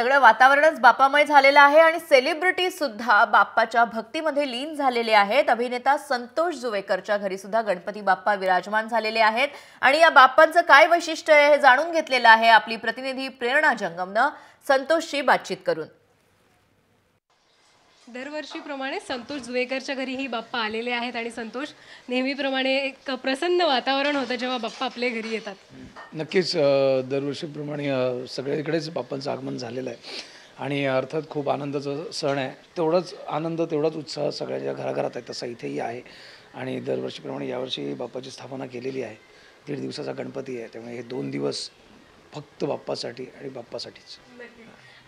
सगळं वातावरणच बाप्पामय झालेलं आहे आणि सेलिब्रिटी सुद्धा बाप्पाच्या भक्तीमध्ये लीन झालेले आहेत। अभिनेता संतोष जुवेकरच्या घरी सुद्धा गणपती बाप्पा विराजमान झालेले आहेत आणि या बाप्पांचं काय वैशिष्ट्य आहे हे जाणून घेतलेलं आहे आपली प्रतिनिधी प्रेरणा जंगमने संतोषशी बातचीत करून। दरवर्षीप्रमाणे संतोष जुवेकरच्या घरी ही बाप्पा आलेले आहेत आणि संतोष नेहमीप्रमाणे एक प्रसन्न वातावरण होतं जेव्हा बाप्पा आपल्या घरी येतात। नक्कीच दरवर्षीप्रमाणे सगळीकडेच बाप्पांचं आगमन झालेलं आहे आणि अर्थात खूप आनंदाचा सण आहे। तेवढाच आनंद तेवढाच उत्साह सगळ्यांच्या घराघरात आहे, तसा इथेही आहे आणि दरवर्षीप्रमाणे यावर्षी बाप्पाची स्थापना केलेली आहे। 1.5 दिवसाचा गणपती आहे, त्यामुळे हे 2 दिवस फक्त बाप्पासाठी आणि बाप्पासाठीच।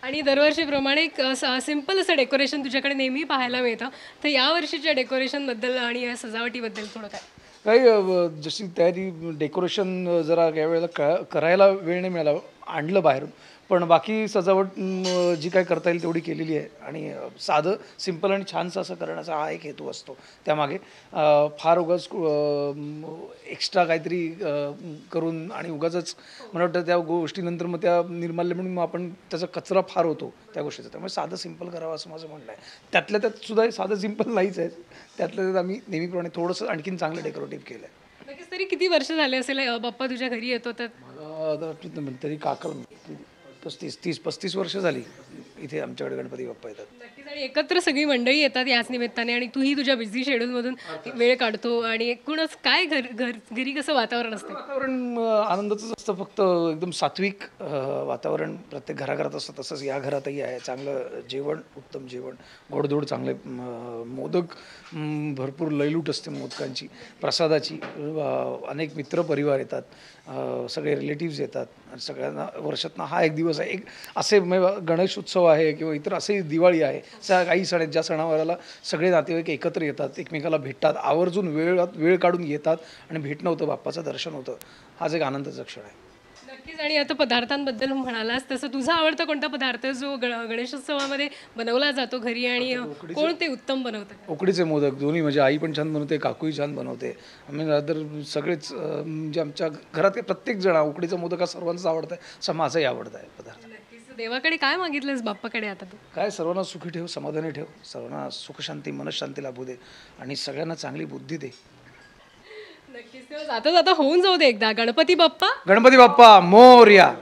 आणि दरवर्षीप्रमाणे एक सिंपल असं डेकोरेशन तुझ्याकडे नेहमी पाहायला मिळतं, तर यावर्षीच्या डेकोरेशनबद्दल आणि या सजावटीबद्दल थोडं काय? काही जशी तयारी डेकोरेशन जरा यावेळेला करायला वेळ नाही मिळाला, आणलं बाहेरून, पण बाकी सजावट जी काय करता येईल तेवढी केलेली आहे आणि साधं सिंपल आणि छानसं असं करण्याचा हा एक हेतू असतो। त्यामागे फार उगाच एक्स्ट्रा काहीतरी करून आणि उगाचच मला वाटतं त्या गोष्टीनंतर मग त्या निर्माल्य म्हणून मग आपण त्याचा कचरा फार होतो त्या गोष्टीचा, त्यामुळे साधं सिंपल करावं असं माझं म्हणणं आहे। त्यातल्या त्यात सुद्धा साधं सिंपल नाहीच आहे, त्यातल्या त्यात आम्ही नेहमीप्रमाणे थोडंसं आणखीन चांगलं डेकोरेटिव्ह केलं आहे। नक्कीच। तरी किती वर्ष झाले असेल बाप्पा तुझ्या घरी येतो? तर मला तरी काकल 35 वर्ष झाली इथे आमच्याकडे गणपती बाप्पा येतात। नक्कीच। आणि एकत्र सगळी मंडळी येतात याच निमित्ताने आणि तूही तुझ्या बिझी शेड्यूलमधून वेळ काढतो आणि एकूणच काय घरी कसं वातावरण असतं? वातावरण आनंदाचंच असतं, फक्त एकदम सात्विक वातावरण प्रत्येक घराघरात असतं, तसंच या घरातही आहे। चांगलं जेवण, उत्तम जेवण, गोडधोड चांगले मोदक, भरपूर लयलूट असते मोदकांची, प्रसादाची, अनेक मित्रपरिवार येतात, सगळे रिलेटिव्स येतात आणि सगळ्यांना वर्षातनं हा एक दिवस आहे। एक असे गणेश उत्सव आहे किंवा इतर असे दिवाळी आहे, काही सण आहेत ज्या सणावाराला सगळे नातेवाईक एकत्र येतात, एकमेकाला भेटतात, आवर्जून वेळ काढून येतात आणि भेटणं होतं, बाप्पाचं दर्शन होतं। हाच एक आनंदाचा क्षण आहे। नक्कीच। आणि आता पदार्थांबद्दल म्हणालास तसं तुझा आवडता कोणता पदार्थ जो गणेशोत्सवामध्ये बनवला जातो घरी आणि कोणते उत्तम बनवतात? उकडीचे मोदक दोन्ही, म्हणजे आई पण छान बनवते, काकूही छान बनवते, आम्ही तर सगळेच म्हणजे आमच्या घरात प्रत्येक जण उकडीचा मोदक हा सर्वांचाच आवडता आहे, असं माझाही आवडता आहे पदार्थ। देवाकडे काय मागितलंस बाप्पाकडे आता तू? काय, सर्वांना सुखी ठेव, समाधानी ठेव, सर्वांना सुखशांती मनशांती लाभू दे आणि सगळ्यांना चांगली बुद्धी दे। नक्कीच। जाता जाता होऊन जाऊ दे एकदा गणपती बाप्पा मोरया।